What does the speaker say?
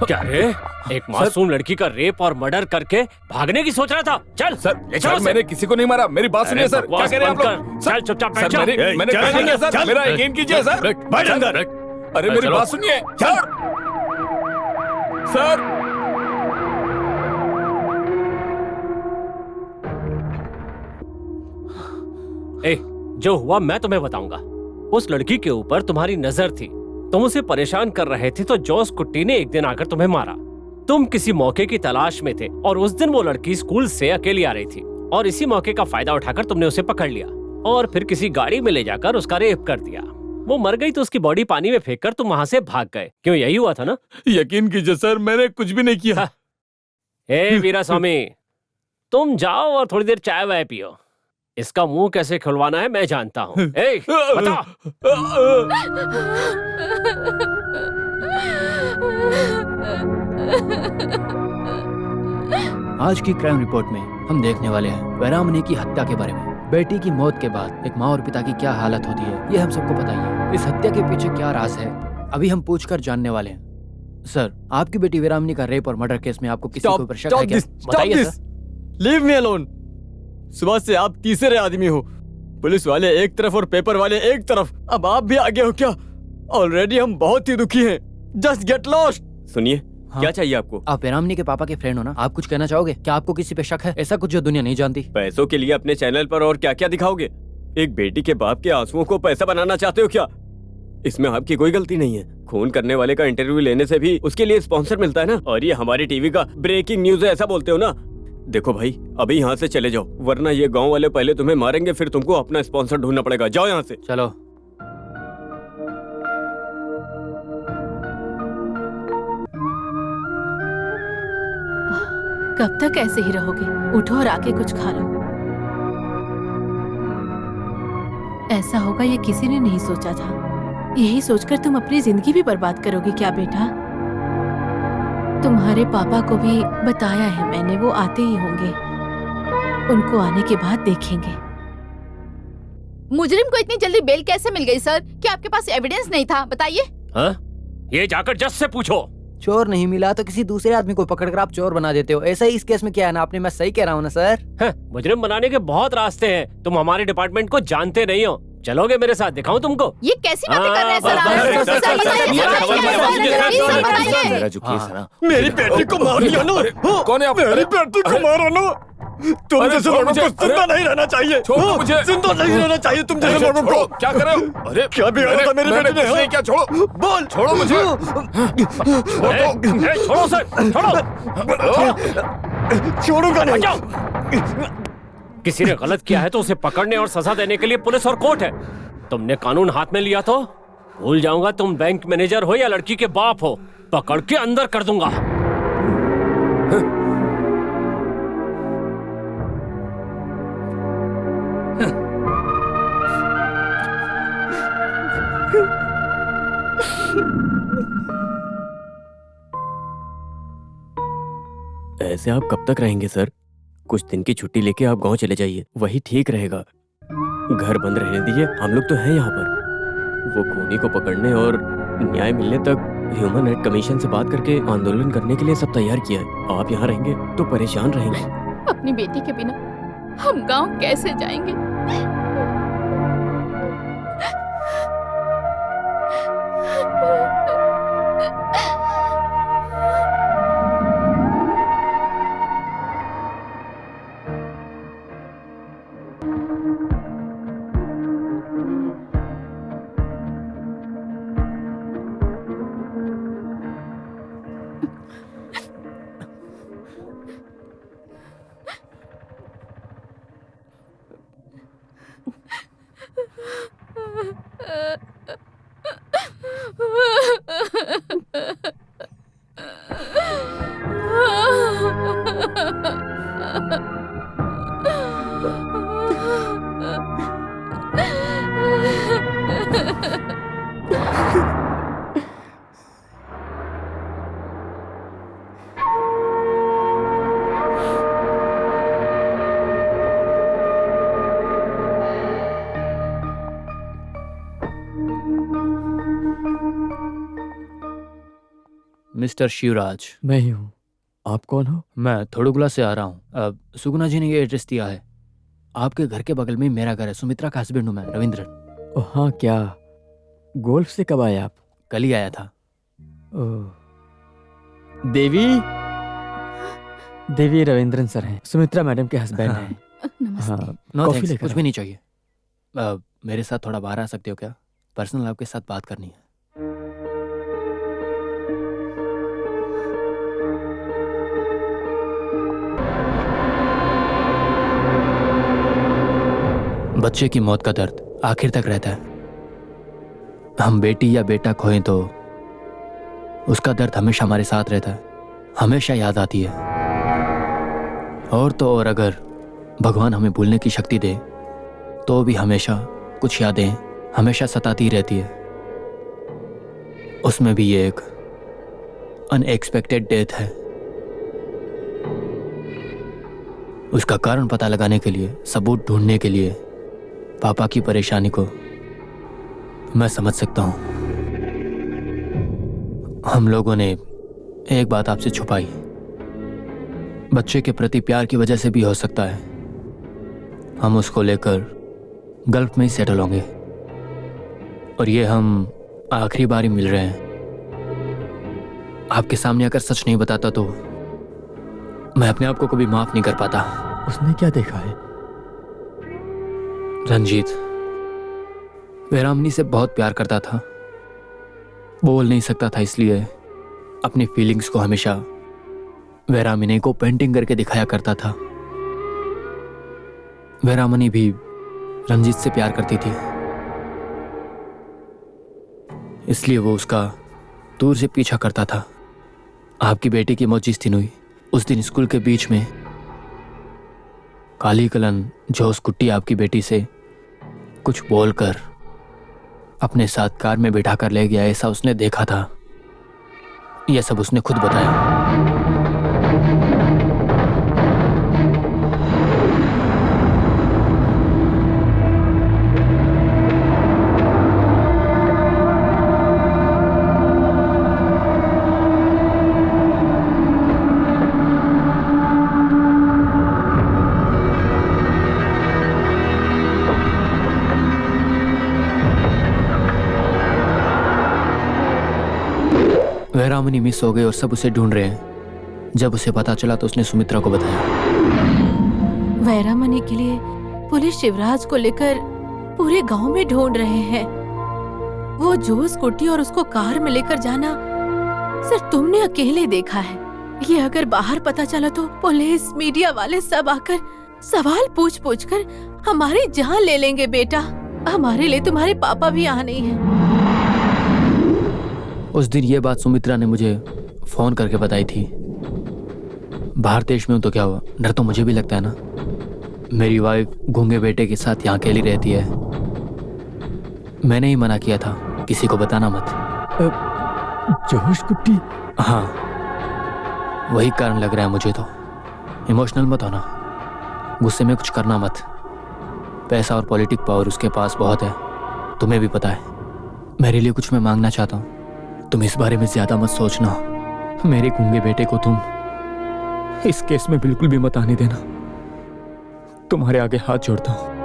क्या रे? एक मासूम लड़की का रेप और मर्डर करके भागने की सोच रहा था? चल सर, ले चलो सर मैंने किसी को नहीं मारा, मेरी बात सुनिए सर। क्या कह रहे हैं आप लोग? चल चुपचाप बैठ सर जा। मैंने कहा नहीं है सर, मेरा यकीन कीजिए सर। बैठ अंदर। अरे मेरी बात सुनिए सर। सर जो हुआ मैं तुम्हें बताऊंगा। उस लड़की के ऊपर तुम्हारी नजर थी, तुम उसे परेशान कर रहे थे तो जॉस कुट्टी ने एक दिन आकर तुम्हें मारा। तुम किसी मौके की तलाश में थे और उस दिन वो लड़की स्कूल से अकेली आ रही थी और इसी मौके का फायदा उठाकर तुमने उसे पकड़ लिया और फिर किसी गाड़ी में ले जाकर उसका रेप कर दिया। वो मर गई तो उसकी बॉडी पानी में फेंककर तुम वहां से भाग गए। क्यों, यही हुआ था ना? यकीन कीजिए सर, मैंने कुछ भी नहीं किया। हे वीरा स्वामी, तुम जाओ और थोड़ी देर चाय वाय पियो। इसका मुंह कैसे खुलवाना है मैं जानता हूँ। बता। आज की क्राइम रिपोर्ट में हम देखने वाले हैं वैरामनी की हत्या के बारे में। बेटी की मौत के बाद एक माँ और पिता की क्या हालत होती है, ये हम सबको पता ही है। इस हत्या के पीछे क्या राज है, अभी हम पूछकर जानने वाले हैं। सर, आपकी बेटी वैरामनी का रेप और मर्डर केस में आपको किसी को ऊपर शक है क्या? बताइए सर। Leave me alone. सुबह से आप तीसरे आदमी हो। पुलिस वाले एक तरफ और पेपर वाले एक तरफ, अब आप भी आगे हो क्या? ऑलरेडी हम बहुत ही दुखी हैं। Just get lost. सुनिए, हाँ? क्या चाहिए आपको? आप वैरामनी के पापा के फ्रेंड हो ना, आप कुछ कहना चाहोगे? क्या आपको किसी पे शक है? ऐसा कुछ जो दुनिया नहीं जानती? पैसों के लिए अपने चैनल पर और क्या क्या दिखाओगे? एक बेटी के बाप के आंसुओं को पैसा बनाना चाहते हो क्या? इसमें आपकी कोई गलती नहीं है। खून करने वाले का इंटरव्यू लेने से भी उसके लिए स्पॉन्सर मिलता है ना। और ये हमारी टीवी का ब्रेकिंग न्यूज है, ऐसा बोलते हो ना? देखो भाई, अभी यहाँ से चले जाओ, वरना ये गांव वाले पहले तुम्हें मारेंगे, फिर तुमको अपना स्पॉन्सर ढूंढना पड़ेगा। जाओ यहाँ से। चलो। कब तक ऐसे ही रहोगे? उठो और आके कुछ खा लो। ऐसा होगा ये किसी ने नहीं सोचा था। यही सोचकर तुम अपनी जिंदगी भी बर्बाद करोगे क्या बेटा? तुम्हारे पापा को भी बताया है मैंने, वो आते ही होंगे। उनको आने के बाद देखेंगे। मुजरिम को इतनी जल्दी बेल कैसे मिल गई सर? क्या आपके पास एविडेंस नहीं था? बताइए। हाँ? ये जाकर जज से पूछो। चोर नहीं मिला तो किसी दूसरे आदमी को पकड़कर आप चोर बना देते हो। ऐसा ही इस केस में क्या है ना आपने? मैं सही कह रहा हूँ ना सर? मुजरिम बनाने के बहुत रास्ते हैं, तुम हमारे डिपार्टमेंट को जानते नहीं हो। चलोगे मेरे साथ, दिखाऊं तुमको? ये कैसी बातें कर रहे हैं सर? मेरा जो केस है ना, मेरी बेटी को मार दिया ना। कौन है आप? मेरी बेटी को मारा ना। तुम जैसे लोगों को जिंदा नहीं रहना चाहिए। छोड़ो मुझे। जिंदा नहीं रहना चाहिए तुम जैसे लोगों को। क्या कर रहे हो? अरे क्या बिगाड़ा था मेरी बेटी ने? क्या? छोड़ो, बोल। छोड़ो मुझे। छोड़ो सर, छोड़ो। छोड़ूंगा नहीं। किसी ने गलत किया है तो उसे पकड़ने और सजा देने के लिए पुलिस और कोर्ट है। तुमने कानून हाथ में लिया तो भूल जाऊंगा तुम बैंक मैनेजर हो या लड़की के बाप हो। पकड़ के अंदर कर दूंगा। ऐसे आप कब तक रहेंगे सर? कुछ दिन की छुट्टी लेके आप गांव चले जाइए, वही ठीक रहेगा। घर बंद रहने दीजिए, हम लोग तो हैं यहाँ पर। वो खूनी को पकड़ने और न्याय मिलने तक ह्यूमन राइट कमीशन से बात करके आंदोलन करने के लिए सब तैयार किया है। आप यहाँ रहेंगे तो परेशान रहेंगे। अपनी बेटी के बिना हम गांव कैसे जाएंगे? मिस्टर शिवराज। मैं ही हूँ। आप कौन हो? मैं थोड़ुगला से आ रहा हूँ। सुगुना जी ने ये एड्रेस दिया है। आपके घर के बगल में ही मेरा घर है। सुमित्रा का हस्बैंड हूँ मैं, रविंद्रन। ओह हाँ, क्या गोल्फ से कब आए आप? कल ही आया था। ओह, देवी रविंद्रन सर हैं, सुमित्रा मैडम के हस्बैंड हाँ। हैं। नमस्ते। हाँ, नो कॉफी थैंक्स, लेकर कुछ आओ। भी नहीं चाहिए। मेरे साथ थोड़ा बाहर आ सकते हो क्या? पर्सनल आपके साथ बात करनी है। बच्चे की मौत का दर्द आखिर तक रहता है। हम बेटी या बेटा खोएं तो उसका दर्द हमेशा हमारे साथ रहता है, हमेशा याद आती है। और तो और अगर भगवान हमें भूलने की शक्ति दे तो भी हमेशा कुछ यादें हमेशा सताती रहती है। उसमें भी ये एक अनएक्सपेक्टेड डेथ है। उसका कारण पता लगाने के लिए, सबूत ढूंढने के लिए पापा की परेशानी को मैं समझ सकता हूं। हम लोगों ने एक बात आपसे छुपाई। बच्चे के प्रति प्यार की वजह से भी हो सकता है हम उसको लेकर गल्फ में ही सेटल होंगे, और ये हम आखिरी बार ही मिल रहे हैं। आपके सामने अगर सच नहीं बताता तो मैं अपने आप को कभी माफ नहीं कर पाता। उसने क्या देखा है? रंजीत वैरामनी से बहुत प्यार करता था, बोल नहीं सकता था, इसलिए अपनी फीलिंग्स को हमेशा वैरामिनी को पेंटिंग करके दिखाया करता था। वैरामनी भी रंजीत से प्यार करती थी, इसलिए वो उसका दूर से पीछा करता था। आपकी बेटी की मौत जिस दिन हुई, उस दिन स्कूल के बीच में काली कलन जोश कुट्टी आपकी बेटी से कुछ बोलकर अपने साथ कार में बिठा कर ले गया, ऐसा उसने देखा था। यह सब उसने खुद बताया। वैरामनी मिस हो गई और सब उसे ढूंढ रहे हैं। जब उसे पता चला तो उसने सुमित्रा को बताया। वैरामनी के लिए पुलिस शिवराज को लेकर पूरे गांव में ढूंढ रहे हैं। वो जोश कुट्टी और उसको कार में लेकर जाना सिर्फ तुमने अकेले देखा है। ये अगर बाहर पता चला तो पुलिस मीडिया वाले सब आकर सवाल पूछ पूछ कर हमारी जान ले लेंगे। बेटा, हमारे लिए तुम्हारे पापा भी यहाँ नहीं है। उस दिन ये बात सुमित्रा ने मुझे फोन करके बताई थी। बाहर देश में हूं तो क्या हुआ, डर तो मुझे भी लगता है ना। मेरी वाइफ गूंगे बेटे के साथ यहाँ अकेली रहती है। मैंने ही मना किया था, किसी को बताना मत। जोश कुट्टी? हाँ, वही कारण लग रहा है मुझे तो। इमोशनल मत होना, गुस्से में कुछ करना मत। पैसा और पॉलिटिक पावर उसके पास बहुत है, तुम्हें भी पता है। मेरे लिए कुछ मैं मांगना चाहता हूँ, तुम इस बारे में ज्यादा मत सोचना। मेरे गूंगे बेटे को तुम इस केस में बिल्कुल भी मत आने देना। तुम्हारे आगे हाथ जोड़ता हूं।